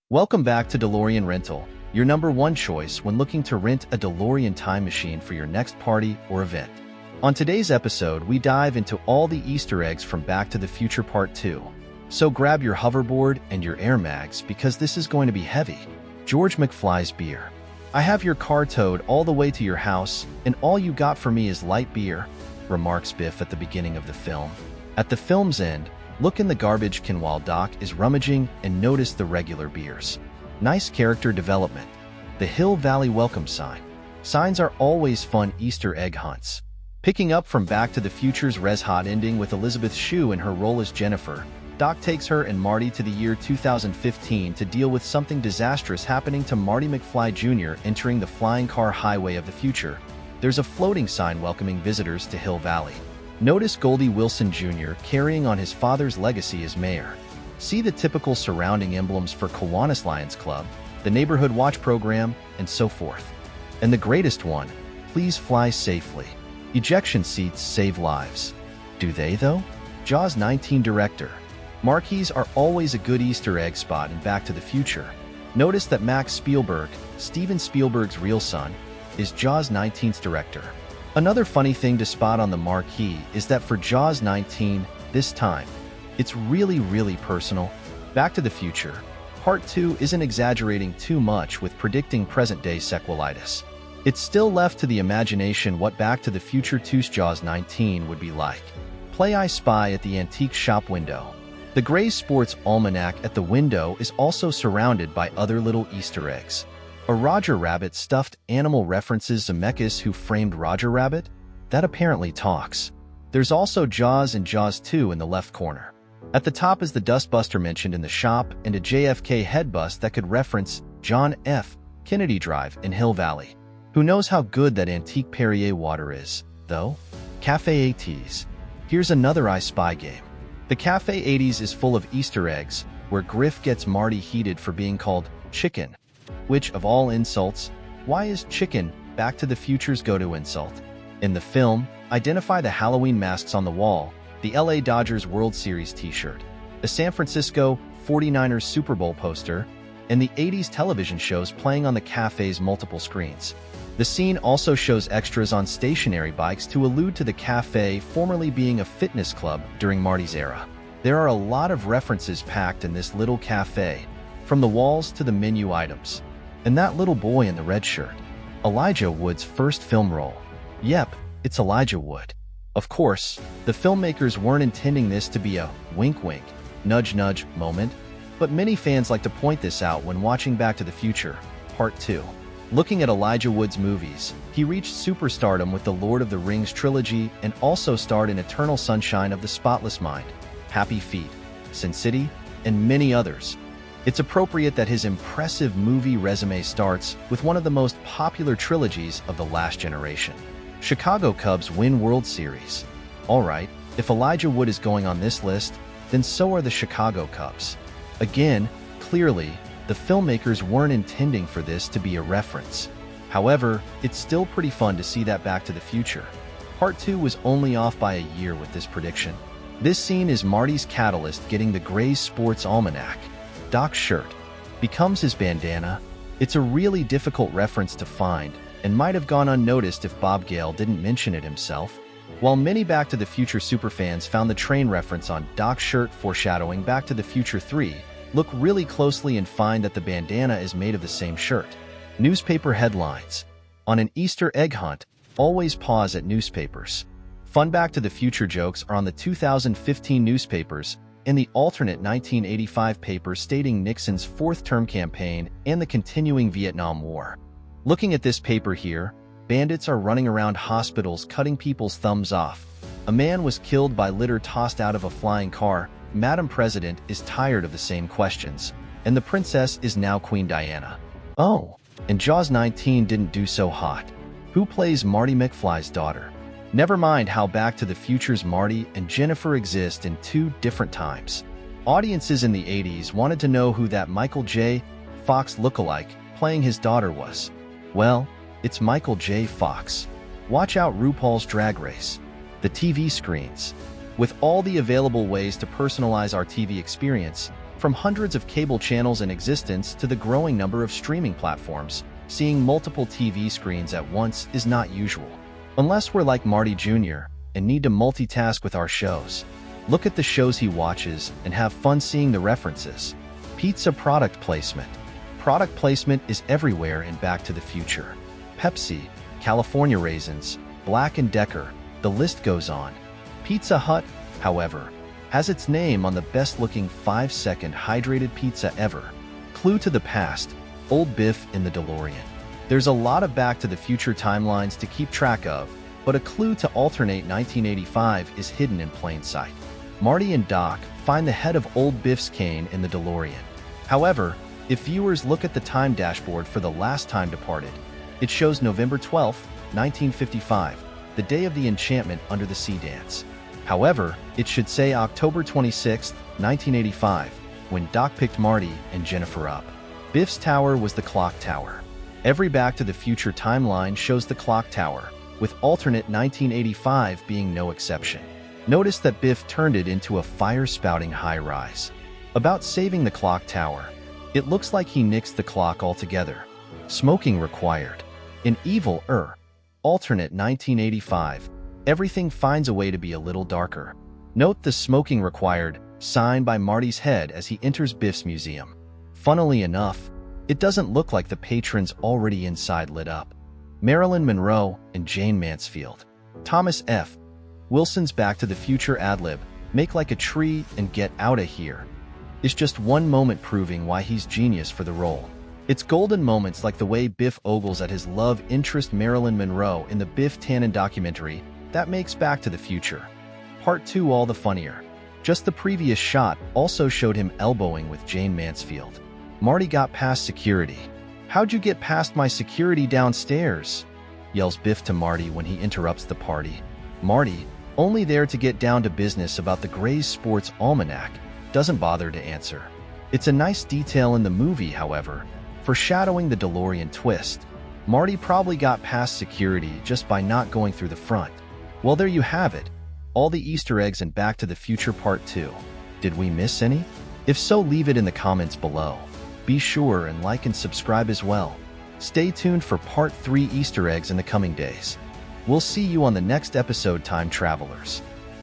Welcome back to DeLorean Rental, your number one choice when looking to rent a DeLorean Time Machine for your next party or event. On today's episode, we dive into all the Easter eggs from Back to the Future Part 2. So grab your hoverboard and your air mags because this is going to be heavy. George McFly's beer. I have your car towed all the way to your house, and all you got for me is light beer, remarks Biff at the beginning of the film. At the film's end, look in the garbage can while Doc is rummaging and notice the regular beers. Nice character development. The Hill Valley welcome sign. Signs are always fun Easter egg hunts. Picking up from Back to the Future's res-hot ending with Elizabeth Shue in her role as Jennifer, Doc takes her and Marty to the year 2015 to deal with something disastrous happening to Marty McFly Jr. entering the flying car highway of the future. There's a floating sign welcoming visitors to Hill Valley. Notice Goldie Wilson Jr. carrying on his father's legacy as mayor. See the typical surrounding emblems for Kiwanis Lions Club, the Neighborhood Watch Program, and so forth. And the greatest one, please fly safely. Ejection seats save lives. Do they, though? Jaws 19 director. Marquees are always a good Easter egg spot in Back to the Future. Notice that Max Spielberg, Steven Spielberg's real son, is Jaws 19's director. Another funny thing to spot on the marquee is that for Jaws 19, this time, it's really personal. Back to the Future, Part 2 isn't exaggerating too much with predicting present-day sequelitis. It's still left to the imagination what Back to the Future 2's Jaws 19 would be like. Play I Spy at the antique shop window. The Gray Sports Almanac at the window is also surrounded by other little Easter eggs. A Roger Rabbit stuffed animal references Zemeckis Who Framed Roger Rabbit? That apparently talks. There's also Jaws and Jaws 2 in the left corner. At the top is the Dustbuster mentioned in the shop and a JFK head bust that could reference John F. Kennedy Drive in Hill Valley. Who knows how good that antique Perrier water is, though? Cafe 80s. Here's another I Spy game. The Cafe 80s is full of Easter eggs, where Griff gets Marty heated for being called chicken. Which, of all insults, why is chicken Back to the Future's go-to insult? In the film, identify the Halloween masks on the wall, the LA Dodgers World Series t-shirt, the San Francisco 49ers Super Bowl poster, and the 80s television shows playing on the cafe's multiple screens. The scene also shows extras on stationary bikes to allude to the cafe formerly being a fitness club during Marty's era. There are a lot of references packed in this little cafe, from the walls to the menu items. And that little boy in the red shirt. Elijah Wood's first film role. Yep, it's Elijah Wood. Of course, the filmmakers weren't intending this to be a wink-wink, nudge-nudge moment, but many fans like to point this out when watching Back to the Future, Part 2. Looking at Elijah Wood's movies, he reached superstardom with the Lord of the Rings trilogy and also starred in Eternal Sunshine of the Spotless Mind, Happy Feet, Sin City, and many others. It's appropriate that his impressive movie resume starts with one of the most popular trilogies of the last generation. Chicago Cubs win World Series. Alright, if Elijah Wood is going on this list, then so are the Chicago Cubs. Again, clearly, the filmmakers weren't intending for this to be a reference. However, it's still pretty fun to see that Back to the Future. Part 2 was only off by a year with this prediction. This scene is Marty's catalyst getting the Gray Sports Almanac. Doc's shirt becomes his bandana. It's a really difficult reference to find and might have gone unnoticed if Bob Gale didn't mention it himself. While many Back to the Future superfans found the train reference on Doc's shirt foreshadowing Back to the Future 3, look really closely and find that the bandana is made of the same shirt. Newspaper headlines. On an Easter egg hunt, always pause at newspapers. Fun Back to the Future jokes are on the 2015 newspapers and the alternate 1985 paper stating Nixon's fourth-term campaign and the continuing Vietnam War. Looking at this paper here, bandits are running around hospitals cutting people's thumbs off. A man was killed by litter tossed out of a flying car. Madam President is tired of the same questions, and the princess is now Queen Diana. Oh, and Jaws 19 didn't do so hot. Who plays Marty McFly's daughter? Never mind how Back to the Future's Marty and Jennifer exist in two different times. Audiences in the 80s wanted to know who that Michael J. Fox lookalike playing his daughter was. Well, it's Michael J. Fox. Watch out RuPaul's Drag Race. The TV screens. With all the available ways to personalize our TV experience, From hundreds of cable channels in existence to the growing number of streaming platforms, seeing multiple TV screens at once is not usual. Unless we're like Marty Jr. and need to multitask with our shows. Look at the shows he watches and have fun seeing the references. Pizza product placement. Product placement is everywhere in Back to the Future. Pepsi, California Raisins, Black & Decker, the list goes on. Pizza Hut, however, has its name on the best-looking 5-second hydrated pizza ever. Clue to the past, Old Biff in the DeLorean. There's a lot of Back to the Future timelines to keep track of, but a clue to alternate 1985 is hidden in plain sight. Marty and Doc find the head of Old Biff's cane in the DeLorean. However, if viewers look at the time dashboard for the last time departed, it shows November 12, 1955, the day of the enchantment under the sea dance. However, it should say October 26, 1985, when Doc picked Marty and Jennifer up. Biff's tower was the clock tower. Every Back to the Future timeline shows the clock tower, with alternate 1985 being no exception. Notice that Biff turned it into a fire-spouting high-rise. About saving the clock tower, it looks like he nixed the clock altogether. Smoking required. In Evil alternate 1985, everything finds a way to be a little darker. Note the smoking required sign by Marty's head as he enters Biff's museum. Funnily enough, it doesn't look like the patrons already inside lit up. Marilyn Monroe and Jane Mansfield. Thomas F. Wilson's Back to the Future ad-lib, "Make like a tree and get outta here," is just one moment proving why he's genius for the role. It's golden moments like the way Biff ogles at his love interest Marilyn Monroe in the Biff Tannen documentary that makes Back to the Future Part 2 all the funnier. Just the previous shot also showed him elbowing with Jane Mansfield. Marty got past security. "How'd you get past my security downstairs?" yells Biff to Marty when he interrupts the party. Marty, only there to get down to business about the Gray's Sports Almanac, doesn't bother to answer. It's a nice detail in the movie, however, foreshadowing the DeLorean twist. Marty probably got past security just by not going through the front. Well, there you have it. All the Easter eggs in Back to the Future Part 2. Did we miss any? If so, leave it in the comments below. Be sure and like and subscribe as well. Stay tuned for Part 3 Easter eggs in the coming days. We'll see you on the next episode, time travelers.